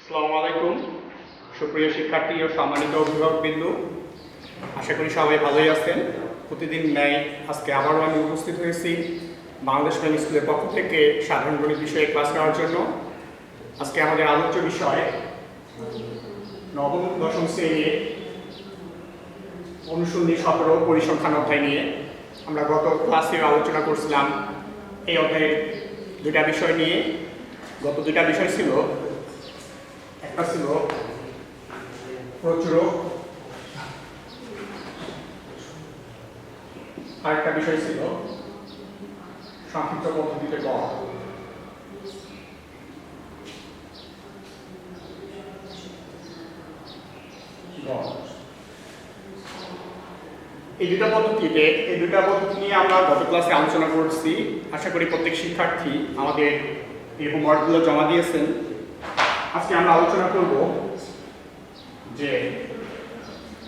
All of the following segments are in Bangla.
আসসালামু আলাইকুম সুপ্রিয় শিক্ষার্থী ও সম্মানিত অভিভাবকবৃন্দ, আশা করি সবাই ভালোই আছেন। প্রতিদিন ন্যায় আজকে আবারও আমি উপস্থিত হয়েছি বাংলাদেশ প্রাইমারি স্কুলের পক্ষ থেকে সাধারণ গণিত বিষয়ে ক্লাস নেওয়ার জন্য। আজকে আমাদের আলোচ্য বিষয় নবম দশম শ্রেণীর অনুসন্ধানী 17 পরিসংখ্যান অধ্যায় নিয়ে। আমরা গত ক্লাসে আলোচনা করছিলাম এই অধ্যায়ের দুইটা বিষয় নিয়ে। গত দুইটা বিষয় ছিল, একটা ছিল প্রচুরক, আরেকটা বিষয় ছিল সংক্ষিপ্ত পদ্ধতিতে গড়। এই দুটা পদ্ধতি নিয়ে আমরা গত ক্লাসে আলোচনা করছি। আশা করি প্রত্যেক শিক্ষার্থী আমাদের এই হোমওয়ার্কগুলো জমা দিয়েছেন। আজকে আমরা আলোচনা করব যে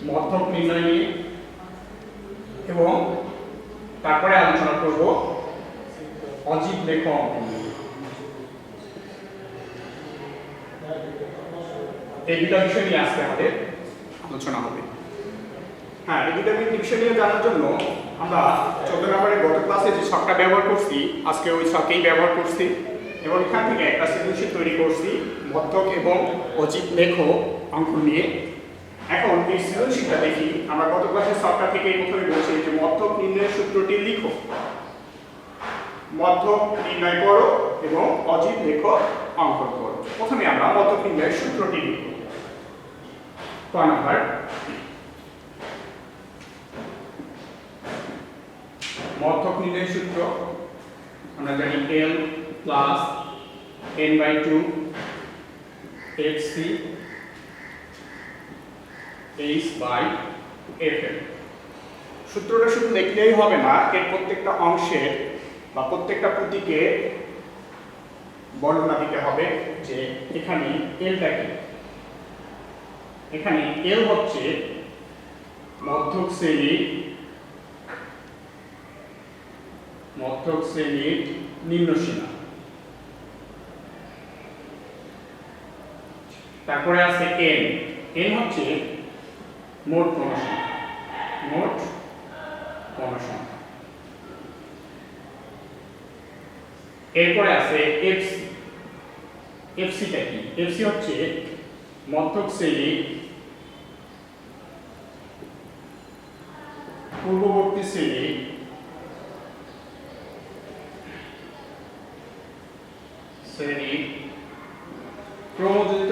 মধ্যক নির্ণয় নিয়ে, এবং তারপরে আলোচনা করব অজীব লেখ অঙ্ক নিয়ে। এই দুটা বিষয় নিয়ে আজকে আমাদের আলোচনা হবে। হ্যাঁ, এই দুটা বিষয় নিয়ে জানার জন্য আমরা 14 নম্বরের গত ক্লাসে যে ছকটা ব্যবহার করছি, আজকে ওই ছকেই ব্যবহার করছি, এবং এখান থেকে একটা সৃজনশীল তৈরি করছি মধ্যক এবং অজীব লেখ অঙ্ক নিয়ে। এখন এই সৃজনশীলটা দেখি। আমরা গত ক্লাসের ছকটা থেকে প্রথমে বলছি যে মধ্যক নির্ণয়ের সূত্রটি লিখো, মধ্যক নির্ণয় করো এবং অজীব লেখ অঙ্কন করো। প্রথমে আমরা মধ্যক নির্ণয়ের সূত্রটি লিখব। ক নাম্বার, মধ্যক নির্ণয়ের সূত্র আমরা জানি L plus n/2 fc h/fl। সূত্রটা শুধু লিখলেই হবে না, এর প্রত্যেকটা অংশের বা প্রত্যেকটা প্রতীকে বর্ণনা দিতে হবে যে এখানে Lটা কি। এখানে L হচ্ছে মধ্যক শ্রেণীর নিম্ন সীমা। তারপরে আছে n হচ্ছে মোট গণসংখ্যা। এরপরে আছে fcটা কি। fc হচ্ছে মধ্যক শ্রেণীর পূর্ববর্তী শ্রেণীর ক্রমযোজিত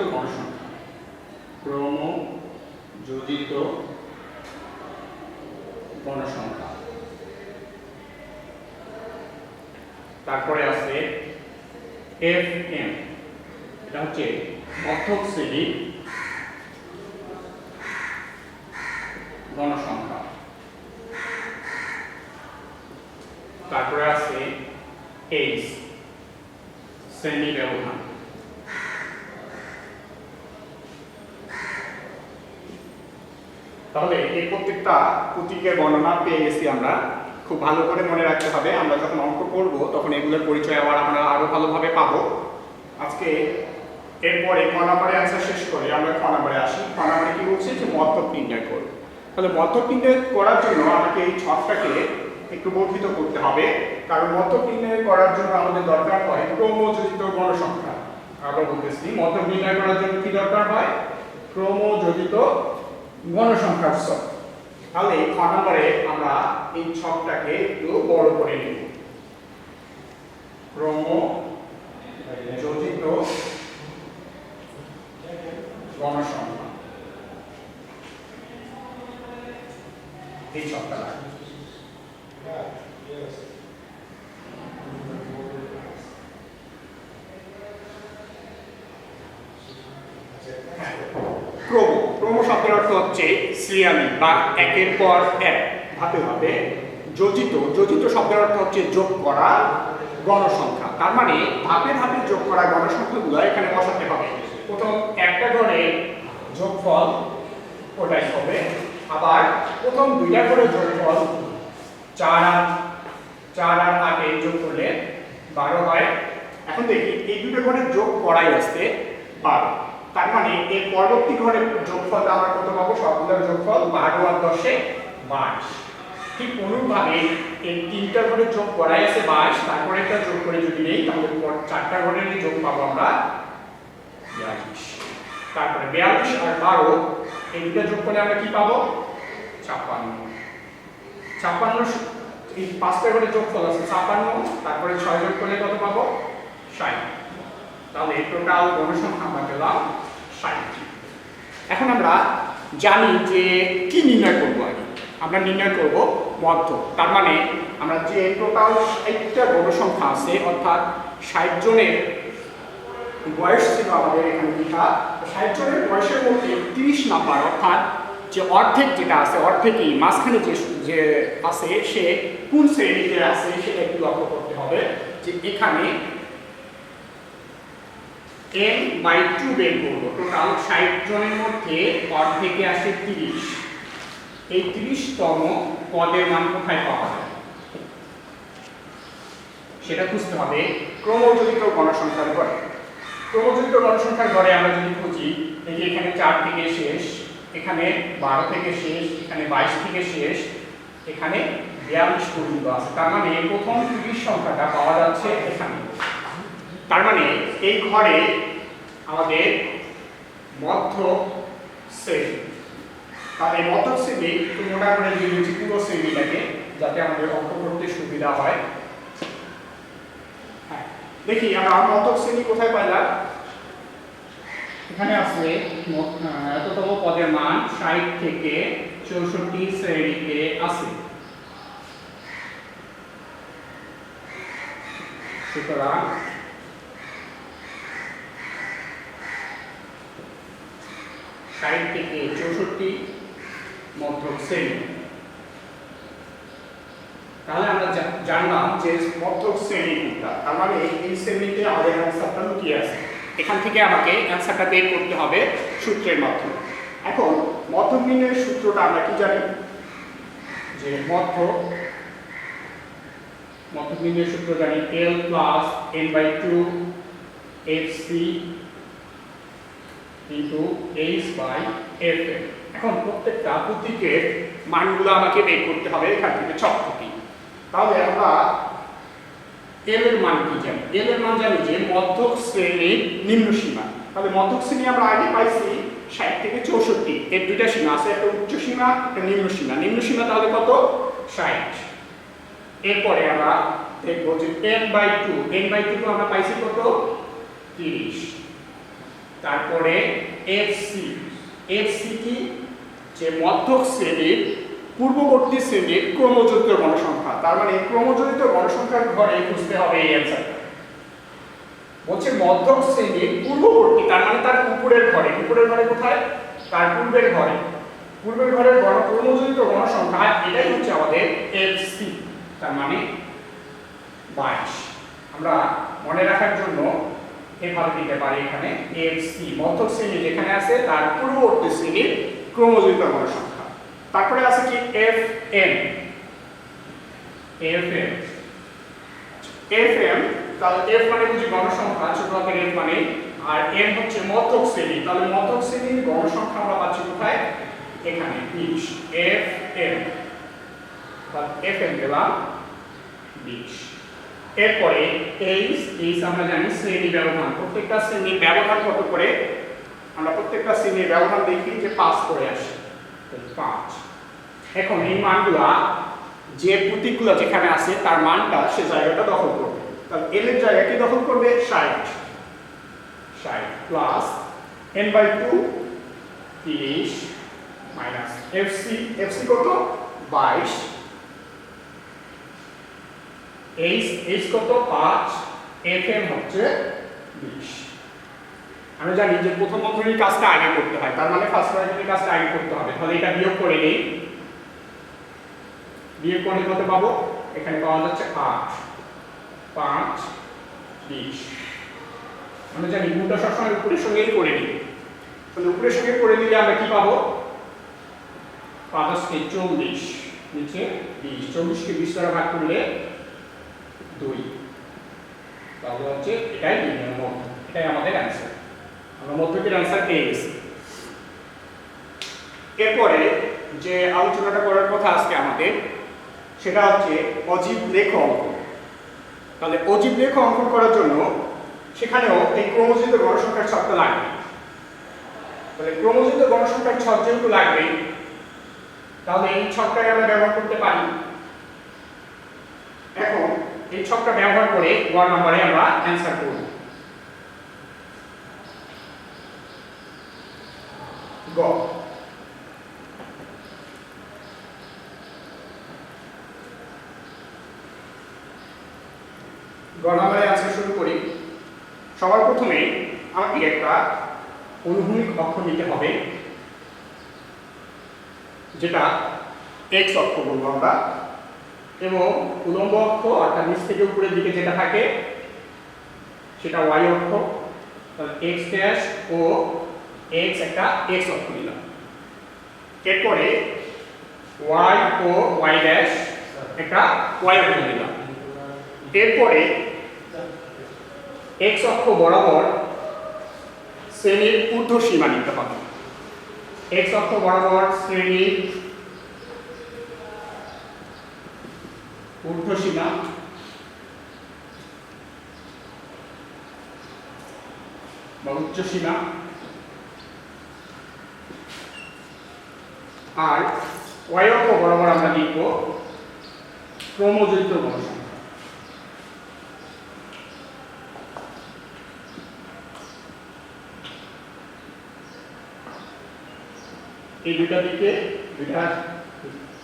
গণসংখ্যা। তারপরে আছে fm, এটা হচ্ছে মধ্যক শ্রেণীর গণসংখ্যা। তারপরে আছে h, শ্রেণী ব্যবধান। তাহলে এই প্রত্যেকটা প্রতীকের বর্ণনা পেয়ে গেছি আমরা। খুব ভালো করে মনে রাখতে হবে, আমরা যখন অঙ্ক করব তখন এগুলোর পরিচয় আমরা আরো ভালোভাবে পাবো। আজকে এরপরে ক নম্বরে অ্যান্সার শেষ করে আমরা খ নম্বরে আসি। খ নম্বরে কি বলছে যে মধ্যক নির্ণয় করব। তাহলে মধ্যক নির্ণয় করার জন্য আমাকে এই ছকটাকে একটু বর্ধিত করতে হবে, কারণ মধ্যক নির্ণয় করার জন্য আমাদের দরকার হয় ক্রমযোজিত গণসংখ্যা। আবার বলতেছি, মধ্যক নির্ণয় করার জন্য কি দরকার হয়? ক্রমযোজিত গণসংখ্যার ছক। তাহলে খ নম্বরে আমরা এই ছকটাকে একটু বড় করে নিব। ক্রমযোজিত গণসংখ্যা, এই ছকটা ক্রম শব্দের অর্থ হচ্ছে সিরিয়ালি বা একের পর এক, ধাপে ধাপে। যোজিত শব্দের অর্থ হচ্ছে যোগ করা গণসংখ্যা। তার মানে ধাপে ধাপে যোগ করা গণসংখ্যাগুলো এখানে বসাতে হবে। প্রথম একটা ঘরের যোগফল ওটাই হবে, আবার প্রথম দুইটা করে যোগফল 4 আর 8 যোগ করলে 12 হয়। এখন দেখি এই দুটো ঘরে যোগ করাই আসছে 12। তার মানে এর পরবর্তী ঘরের যোগফলটা আমরা কত পাবো? সবগুলোর যোগফল 12 আর 10 এ 22। ঠিক অনুরূপভাবে এই তিনটা ঘরের যোগ করাই আছে 22, তারপরে একটা যোগ করে যদি নেই তাহলে চারটা ঘরের যোগ পাবো আমরা 42। তারপরে 42 আর 12 এই দুটো যোগ করলে আমরা কি পাবো? 56। 56 এই পাঁচটা ঘরের যোগফল আছে 56, তারপরে 6 যোগ করলে কত পাবো? 60। তাহলে টোটাল গণসংখ্যা আমরা পেলাম 60টি। এখন আমরা জানি যে কি নির্ণয় করব আগে। আমরা নির্ণয় করব মধ্য। তার মানে আমরা যে টোটাল 60টা গণসংখ্যা আছে অর্থাৎ 60 জনের বয়স ছিল আমাদের এখানে লেখা, 60 জনের বয়সের মধ্যে 30 নাম্বার অর্থাৎ যে অর্ধেক যেটা আছে, অর্ধেকই মাঝখানে যে আছে সে কোন শ্রেণীতে আছে সেটা একটু লক্ষ্য করতে হবে। যে এখানে n/2 বের করবো। টোটাল 60 জনের মধ্যে অর্ধেকে আসে 30। এই 30তম পদের মান কোথায় পাওয়া যায় সেটা খুঁজতে হবে ক্রমযোজিত গণসংখ্যার ঘরে। ক্রমযোজিত গণসংখ্যার ঘরে আমরা যদি খুঁজি, এই যে এখানে 4 থেকে শেষ, এখানে 12 থেকে শেষ, এখানে 22 থেকে শেষ, এখানে 42 পর্যন্ত আছে। তার মানে প্রথম 30 সংখ্যাটা পাওয়া যাচ্ছে এখানে। তার মানে এই ঘরে আমাদের মধ্য শ্রেণী, তাহলে মধ্য শ্রেণী একটু মোটা করে দিয়ে দিচ্ছি পুরো শ্রেণীটাকে যাতে আমাদের অঙ্ক করতে সুবিধা হয়। হ্যাঁ, দেখি আমরা মধ্য শ্রেণী কোথায় পাইলাম? এখানে আছে এততম পদের মান 60 থেকে 64 শ্রেণীতে আছে। সুতরাং 60 থেকে 64 মধ্যক শ্রেণী। তাহলে আমরা জানলাম যে মধ্যক শ্রেণী কোনটা। তার মানে এই শ্রেণীতে আমাদের অ্যান্সারটা লুকিয়ে আছে। এখান থেকে আমাকে অ্যান্সারটা বের করতে হবে সূত্রের মাধ্যমে। এখন মধ্যক নির্ণয়ের সূত্রটা আমরা কি জানি? যে মধ্যক নির্ণয়ের সূত্র জানি L plus n/2 fc into h by fn। এখন প্রত্যেকটা প্রতীকের মানগুলো আমাকে বের করতে হবে এখান থেকে ছক থেকে। তাহলে আমরা L এর মান কি জানি? L এর মান জানি যে মধ্যক শ্রেণীর নিম্ন সীমা। তাহলে মধ্যক শ্রেণী আমরা আগে পাইছি 60 থেকে 64, এর দুইটা সীমা আছে, একটা উচ্চ সীমা একটা নিম্ন সীমা। নিম্ন সীমা তাহলে কত? 60। এরপরে আমরা দেখব যে n/2 আমরা পাইছি কত? 30। তারপরে fc কি? যে মধ্যক শ্রেণীর পূর্ববর্তী শ্রেণীর ক্রমযোজিত গণসংখ্যা। তার মানে ক্রমযোজিত গণসংখ্যার ঘরে খুঁজতে হবে এই অ্যান্সারটা। বলছে মধ্যক শ্রেণীর পূর্ববর্তী, তার মানে তার উপরের ঘরে। উপরের ঘরে কোথায়? তার পূর্বের ঘরে। পূর্বের ঘরের ক্রমযোজিত গণসংখ্যা, এটাই হচ্ছে আমাদের fc, তার মানে 22। আমরা মনে রাখার জন্য এভাবে দিতে পারি এখানে fc মধ্যক শ্রেণী যেখানে আছে তার পূর্ববর্তী শ্রেণীর ক্রমযোজিত গণসংখ্যা। তারপরে আছে কি fm। তাহলে f মানে বুঝি গণসংখ্যা, ছোট হাতের f মানে, আর m হচ্ছে মধ্যক শ্রেণী। তাহলে মধ্যক শ্রেণীর গণসংখ্যা আমরা পাচ্ছি কোথায়? এখানে 20। fm, তাহলে fm পেলাম 20। এরপরে h আমরা জানি শ্রেণী ব্যবধান। প্রত্যেকটা শ্রেণীর ব্যবধান কত করে? আমরা প্রত্যেকটা শ্রেণীর ব্যবধান দেখি যে 5 করে আসে, 5। এখন এই মানগুলা যে প্রতীকগুলো যেখানে আছে তার মানটা সে জায়গাটা দখল করবে। তাহলে l এর জায়গা কি দখল করবে? 60 প্লাস n/2 30 মাইনাস fc কত? 22। h কত? 5। fm হচ্ছে 20। আমরা জানি যে প্রথম বন্ধনীর কাজটা আগে করতে হয়, তার মানে ফার্স্ট বন্ধনীর কাজটা আগে করতে হবে। তাহলে এটা বিয়োগ করে নেই। বিয়োগ করলে কত পাবো? এখানে পাওয়া যাচ্ছে 8, 5, 20। আমরা জানি গুণটা সবসময় উপরের সঙ্গেই করে নিই। তাহলে উপরের সঙ্গে করে নিলে আমরা কি পাবো? 5 কে 40, নিচে 20। 40 কে 20 দ্বারা ভাগ করলে 2। তাহলে হচ্ছে এটাই নির্ণয় মধ্য, এটাই আমাদের অ্যান্সার। আমরা মধ্যকের অ্যান্সার পেয়ে গেছি। এরপরে যে আলোচনাটা করার কথা আজকে আমাদের, সেটা হচ্ছে অজীব লেখ অঙ্কন। তাহলে অজীব লেখ অঙ্কন করার জন্য সেখানেও এই ক্রমজিত গণসংখ্যার ছকটা লাগবে। তাহলে ক্রমজিত গণসংখ্যার ছক যেহেতু লাগবে, তাহলে এই ছকটাকে আমরা ব্যবহার করতে পারি। এখন এই ছকটা ব্যবহার করে 1 নম্বরে আমরা অ্যান্সার করব। গ, নম্বরে অ্যান্সার শুরু করি। সবার প্রথমে আমাকে একটা অনুভূমিক অক্ষ নিতে হবে, যেটা x অক্ষ বলবো আমরা, এবং উলম্ব অক্ষ অর্থাৎ নিচ থেকে উপরের দিকে যেটা থাকে সেটা y অক্ষ। তাহলে x ড্যাশ ও x একটা x অক্ষ নিলাম। এরপরে y ও y ড্যাশ একটা y অক্ষ নিলাম। এরপরে x অক্ষ বরাবর শ্রেণীর ঊর্ধ্ব সীমা নিতে হবে। x অক্ষ বরাবর শ্রেণীর ঊর্ধ্ব সীমা বা উচ্চ সীমা, আর y অক্ষ বরাবর আমরা লিখব ক্রমযুক্ত গণসংখ্যা। এই দুইটা দিকে, দুইটা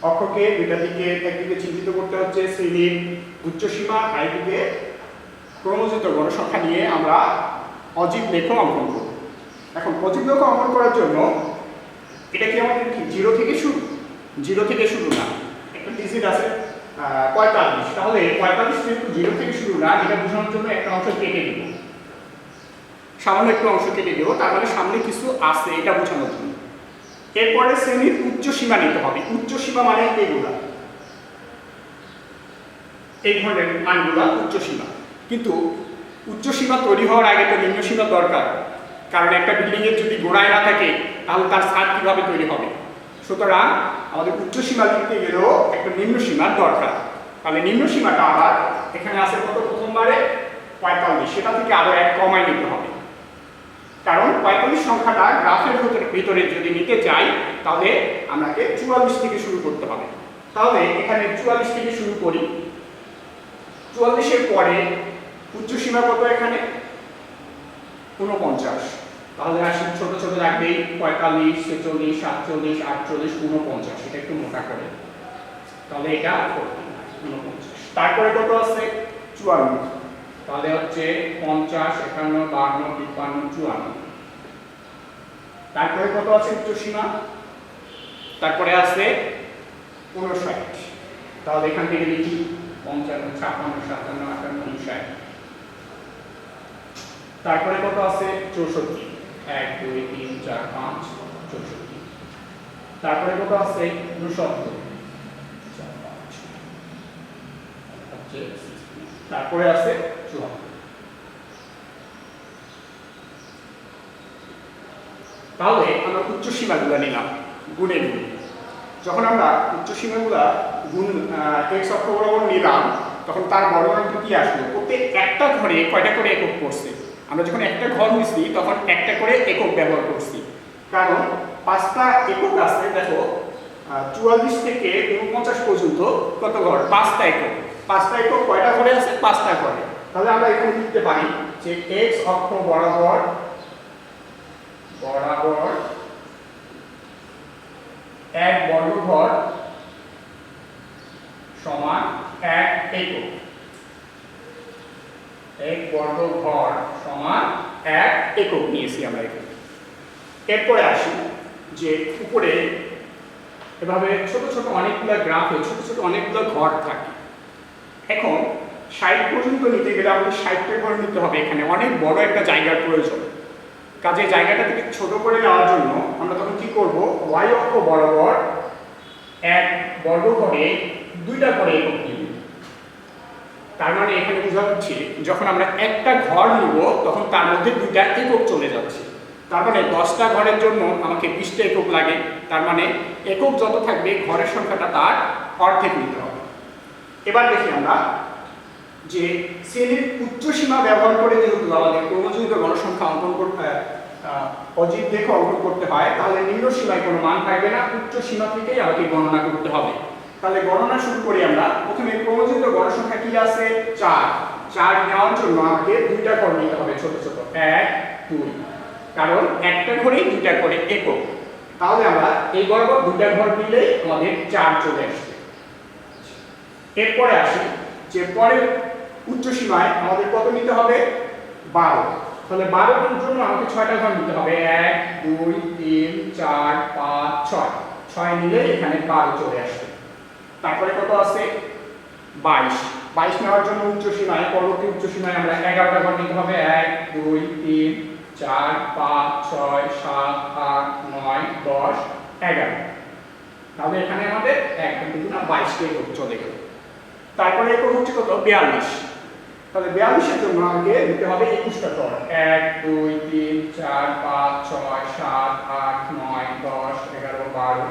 অক্ষকে দুইটা দিকে, একদিকে চিহ্নিত করতে হচ্ছে শ্রেণীর উচ্চ সীমা, আর একদিকে ক্রমযুক্ত গণসংখ্যা নিয়ে আমরা অজীব লেখ অঙ্কন করব। এখন অজীব লেখ অঙ্কন করার জন্য এটা কি আমাদের কি 0 থেকে শুরু? 0 থেকে শুরু না, একটা ডিজিট আছে 45। তাহলে 45 যেহেতু 0 থেকে শুরু না, এটা বোঝানোর জন্য একটা অংশ কেটে দিব, সামান্য একটু অংশ কেটে দেবো, তার মানে সামনে কিছু আছে এটা বোঝানোর জন্য। এরপরে শ্রেণীর উচ্চ সীমা নিতে হবে। উচ্চ সীমা মানে এইগুলা, এই ধরনের মানগুলা উচ্চ সীমা। কিন্তু উচ্চ সীমা তৈরি হওয়ার আগে তো নিম্ন সীমা দরকার, কারণ একটা বিল্ডিং এর যদি গোড়ায় না থাকে তাহলে তার ছাদ কিভাবে তৈরি হবে। সুতরাং আমাদের উচ্চ সীমা লিখতে গেলেও একটা নিম্ন সীমার দরকার। তাহলে নিম্ন সীমাটা আবার এখানে আছে কত? প্রথমবারে 45, সেটা থেকে আরো 1 কমাই নিতে হবে, কারণ 45 সংখ্যাটা গ্রাফের ভিতরে যদি নিতে চাই তাহলে আমাকে 44 থেকে শুরু করতে হবে। তাহলে এখানে 44 থেকে শুরু করি। 44 এর পরে উচ্চ সীমা কত? এখানে 49। তাহলে আসি ছোট ছোট রাখবেই, 45, 46, 47, 48, 49, এটা একটু মোটা করে, তাহলে এটা 49। তারপরে কত আছে? 54। তাহলে হচ্ছে 50, 51, 52, 53, 54। তারপরে কত আছে উচ্চ সীমা? তারপরে আছে 59। তাহলে এখান থেকে লিখি 55, 56, 57, 58, 59। তারপরে কত আছে? 64। 1, 2, 3, 4, 5, 64। তারপরে কত আছে? 69। তারপরে আছে 74। তাহলে আমরা উচ্চ সীমাগুলো নিলাম গুণে গুণে। যখন আমরা উচ্চ সীমাগুলা গুণ x অক্ষ বরাবর নিলাম, তখন তার বর্গমানটা কি আসলো? প্রত্যেক একটা ঘরে কয়টা করে একক পড়ছে? আমরা যখন একটা ঘর নিচ্ছি তখন একটা করে একক ব্যবহার করছি, কারণ 5টা একক আছে। দেখো 44 থেকে 49 পর্যন্ত কত ঘর? 5টা একক। 5টা একক কয়টা ঘরে আছে? 5টা ঘরে। তাহলে আমরা এখানে লিখতে পারি যে x অক্ষ বরাবর এক বর্গঘর সমান 1 একক। এক বর্গঘর সমান 1 একক নিয়েছি আমরা এখানে। এরপরে আসি যে উপরে এভাবে ছোট ছোট অনেকগুলো গ্রাফে ছোট ছোট অনেকগুলো ঘর থাকে। এখন 60 পর্যন্ত নিতে গেলে আমাদের 60টা ঘর নিতে হবে। এখানে অনেক বড় একটা জায়গার প্রয়োজন। কাজে জায়গাটা থেকে ছোট করে নেওয়ার জন্য আমরা তখন কি করব? y অক্ষ বরাবর এক বর্গঘরে 2টা করে একক নিব। তার মানে এখানে বোঝা যাচ্ছে যখন আমরা একটা ঘর নিব তখন তার মধ্যে 2টা একক চলে যাচ্ছে। তার মানে 10টা ঘরের জন্য আমাকে 20টা একক লাগে। তার মানে একক যত থাকবে ঘরের সংখ্যাটা তার অর্ধেক নিতে হবে। এবার দেখি আমরা যে শ্রেণীর উচ্চসীমা ব্যবহার করে যেহেতু আমাদের ক্রমজনিত গণসংখ্যা অঙ্কন করতে অজীব লেখা অঙ্কন করতে হয়, তাহলে নিম্ন সীমায় কোনো মান থাকবে না, উচ্চ সীমা থেকেই আমাকে গণনা করতে হবে। তাহলে গণনা শুরু করি আমরা। প্রথমে ক্রমজনিত গণসংখ্যা কি আছে? 4। 4 নেওয়ার জন্য আমাকে 2টা ঘর নিতে হবে, ছোট ছোট 1 2, কারণ একটা ঘরেই 2টা করে একক। তাহলে আমরা এই বরাবর 2টা ঘর নিলেই আমাদের 4 চলে আসবে। এরপরে আসি যে পরের উচ্চ সীমায় আমাদের কত নিতে হবে? 12। তাহলে 12 এর জন্য আমাকে 6টা ঘর নিতে হবে, 1 2 3 4 5 6। 6 নিলে এখানে 12 চলে আসবে। তারপরে কত আছে? 22। 22 নেওয়ার জন্য উচ্চ সীমায়, পরবর্তী উচ্চ সীমায় আমরা 11টা ঘর নিতে হবে, 1 2 3 4 5 6 7 8 9 10 11। তাহলে এখানে আমাদের 1 2 22টা একক চলে গেল। তারপরে একক হচ্ছে কত? 42। তাহলে 42 এর জন্য আমাকে নিতে হবে 21টা ঘর, 1 2 3 4 5 6 7 8 9 10 11 12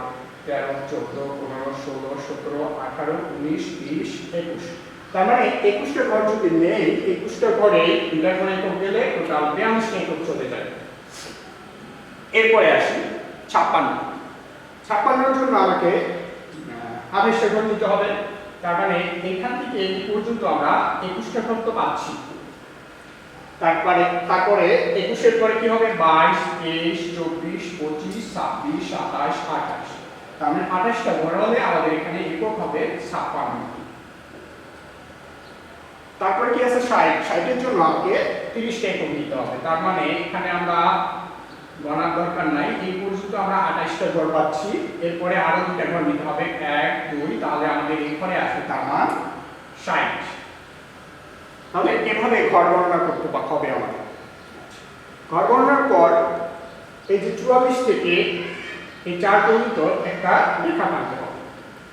13 14 15 16 17 18 19 20 21। তার মানে 21টা ঘর যদি নেই, 21টা ঘরে 2টা করে একক গেলে টোটাল 42টা একক চলে যায়। এরপরে আসি 56। 56 এর জন্য আমাকে 28টা ঘর নিতে হবে। তার মানে এখান থেকে এই পর্যন্ত আমরা 21টা ঘর তো পাচ্ছি। তারপরে 21 এর পরে কি হবে? 22 23 24 25 26 27 28। তার মানে 28টা ঘর হলে আমাদের এখানে একক হবে 56। তারপরে কি আছে? 60। 60 এর জন্য আমাকে 30টা একক নিতে হবে। তার মানে এখানে আমরা গণার দরকার নাই, এই পর্যন্ত আমরা 28টা ঘর পাচ্ছি। এরপরে আরো 2টা ঘর নিতে হবে, 1 2, তাহলে আমাদের এই ঘরে আসবে তার মান 60। তাহলে এভাবে ঘর গণনা করতে হবে আমাদের। ঘর গণনার পর এই যে 44 থেকে এই 4 পর্যন্ত একটা রেখা টানতে হবে।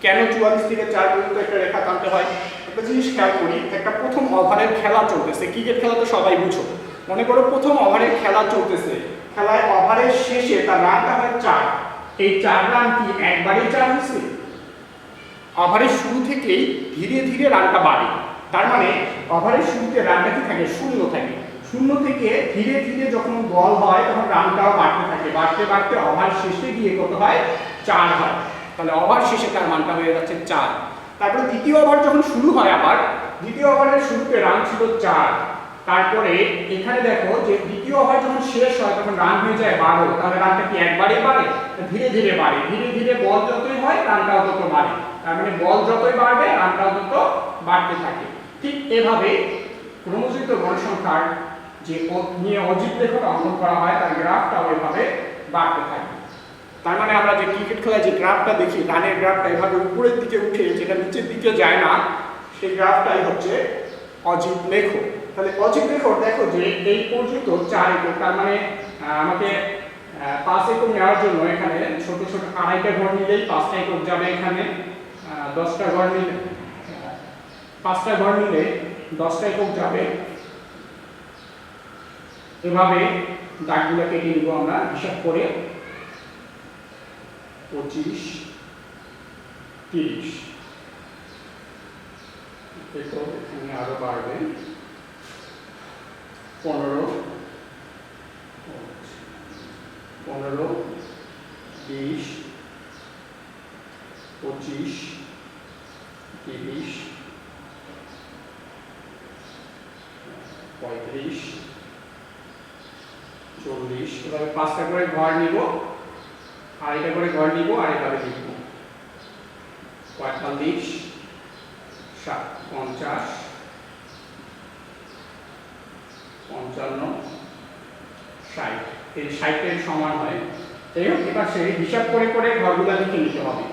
কেন 44 থেকে 4 পর্যন্ত একটা রেখা টানতে হয়? একটা জিনিস খেয়াল করি, একটা প্রথম ওভারের খেলা চলতেছে। ক্রিকেট খেলা তো সবাই বুঝো। মনে করো প্রথম ওভারের খেলা চলতেছে, খেলায় ওভারের শেষে তার রানটা হয় 4। এই 4 রান কি একবারেই 4 হয়েছে? ওভারের শুরু থেকেই ধীরে ধীরে রানটা বাড়ে। তার মানে ওভারের শুরুতে রানটা কি থাকে? 0 থাকে। 0 থেকে ধীরে ধীরে যখন বল হয় তখন রানটাও বাড়তে থাকে, বাড়তে বাড়তে ওভার শেষে গিয়ে কত হয়? 4 হয়। তাহলে ওভার শেষে তার মানটা হয়ে যাচ্ছে 4। তারপরে দ্বিতীয় ওভার যখন শুরু হয়, আবার দ্বিতীয় ওভারের শুরুতে রান ছিল 4। তারপরে এখানে দেখো যে দ্বিতীয় ওভার যখন শেষ হয় তখন রান হয়ে যায় 12। তাহলে রানটা কি একবারেই বাড়ে? ধীরে ধীরে বাড়ে। ধীরে ধীরে বল যতই হয় রানটাও তত বাড়ে। তার মানে বল যতই বাড়বে রানটাও তত বাড়তে থাকে। ঠিক এভাবে ক্রমজনিত গণসংখ্যার যে নিয়ে অজীব লেখাটা অঙ্কন করা হয় তার গ্রাফটাও এভাবে বাড়তে থাকে। তার মানে আমরা যে ক্রিকেট খেলায় যে গ্রাফটা দেখি, রানের গ্রাফটা এভাবে উপরের দিকে উঠে যেটা নিচের দিকে যায় না, সেই গ্রাফটাই হচ্ছে অজীব লেখ। তাহলে অজীব লেখ দেখো যে এই পর্যন্ত 4 একক। তার মানে আমাকে 5 একক নেওয়ার জন্য এখানে ছোট ছোট 2.5টা ঘর নিলেই 5টা একক যাবে। এখানে 10টা ঘর নিলে 5টা ঘর নিলে 10টা একক যাবে। এভাবে দাগগুলো কেটে নিব আমরা হিসাব করে। 25 30 এখানে আরো বাড়বে, 15 15 20 25 30 35 40। এভাবে 5টা করে ঘর নিব, 2.5টা করে ঘর নিব, আর এভাবে লিখব 45 50 55 60। এই 60-এর সমান হয়। যাই হোক, এবার সেই হিসাব করে করে ঘরগুলো লিখে নিতে হবে।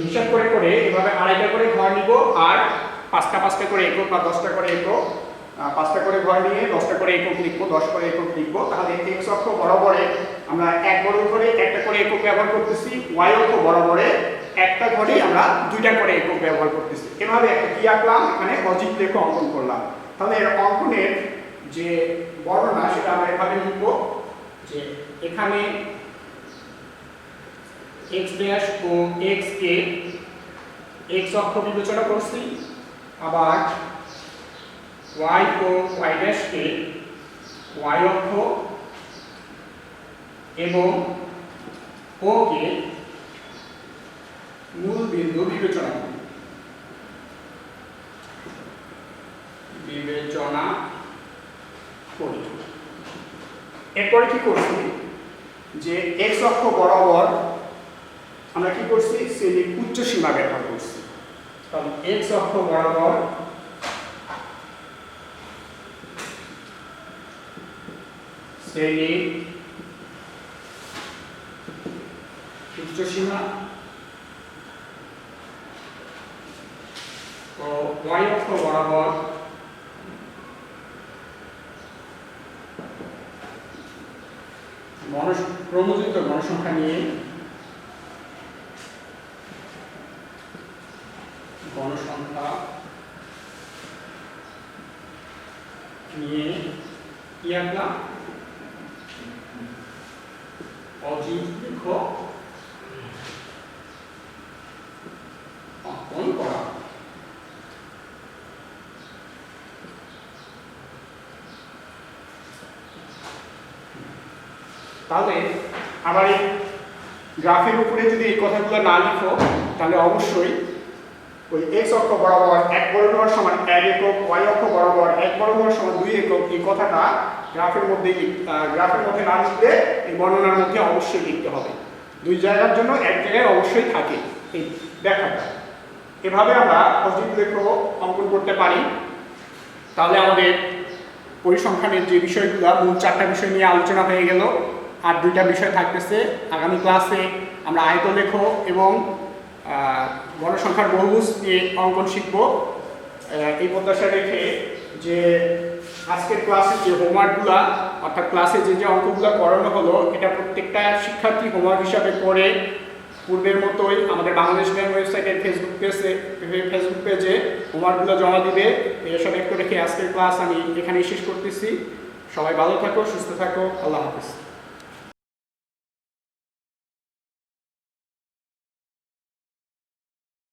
হিসাব করে করে এভাবে 2.5টা করে ঘর নিব, আর 5টা করে একক বা 10টা করে একক, 5টা করে ঘর নিয়ে 10টা করে একক লিখবো, 10 করে একক লিখবো। তাহলে এক্স অক্ষ বরাবরে আমরা এক বড় ঘরে একটা করে একক ব্যবহার করতেছি, ওয়াই অক্ষ বরাবরে একটা ঘরেই আমরা 2টা করে একক ব্যবহার করতেছি। এভাবে একটা কি আঁকলাম? এখানে অজীব লেখ অঙ্কন করলাম। তাহলে এর অঙ্কনের যে বর্ণনা সেটা আমরা এভাবে লিখব যে এখানে x ড্যাশ ও x কে x অক্ষ বিবেচনা করছি, আবার y ও y ড্যাশ কে y অক্ষ এবং ও কে মূল বিন্দু বিবেচনা করি। এরপরে কি করছি যে x অক্ষ বরাবর আমরা কি করছি শ্রেণীর উচ্চ সীমা ব্যবহার করছি। তাহলে x অক্ষ বরাবর শ্রেণীর উচ্চ সীমা ও y অক্ষ বরাবর ক্রমযুক্ত গণসংখ্যা নিয়ে কি আঁকলাম অজীব রেখ অঙ্কন করা। তাহলে আবার এই গ্রাফের উপরে যদি এই কথাগুলো না লিখো তাহলে অবশ্যই ওই x অক্ষ বরাবর 1 বর্গমূল সমান 1 একক, y অক্ষ বরাবর 1 বর্গমূল সমান 2 একক এই কথাটা গ্রাফের মধ্যে না লিখলে এই বর্ণনার মধ্যে অবশ্যই লিখতে হবে। দুই জায়গার জন্য এক জায়গায় অবশ্যই থাকে এই ব্যাখ্যাটা। এভাবে আমরা অজীব রেখ অঙ্কন করতে পারি। তাহলে আমাদের পরিসংখ্যানের যে বিষয়গুলো মূল 4টা বিষয় নিয়ে আলোচনা হয়ে গেল, আর 2টা বিষয় থাকতেছে। আগামী ক্লাসে আমরা আয়তলেখ এবং গণসংখ্যার বহুভুজ নিয়ে অঙ্কন শিখব। এই প্রত্যাশা রেখে যে আজকের ক্লাসে যে হোমওয়ার্কগুলো অর্থাৎ ক্লাসে যে অঙ্কগুলো করানো হলো এটা প্রত্যেকটা শিক্ষার্থী হোমওয়ার্ক হিসাবে করে পূর্বের মতোই আমাদের বাংলাদেশ ব্যাংক ওয়েবসাইটের ফেসবুক পেজে হোমওয়ার্কগুলো জমা দিবে। এই আশা ব্যক্ত রেখে আজকের ক্লাস আমি এখানেই শেষ করতেছি। সবাই ভালো থাকো, সুস্থ থাকো, আল্লাহ হাফেজ।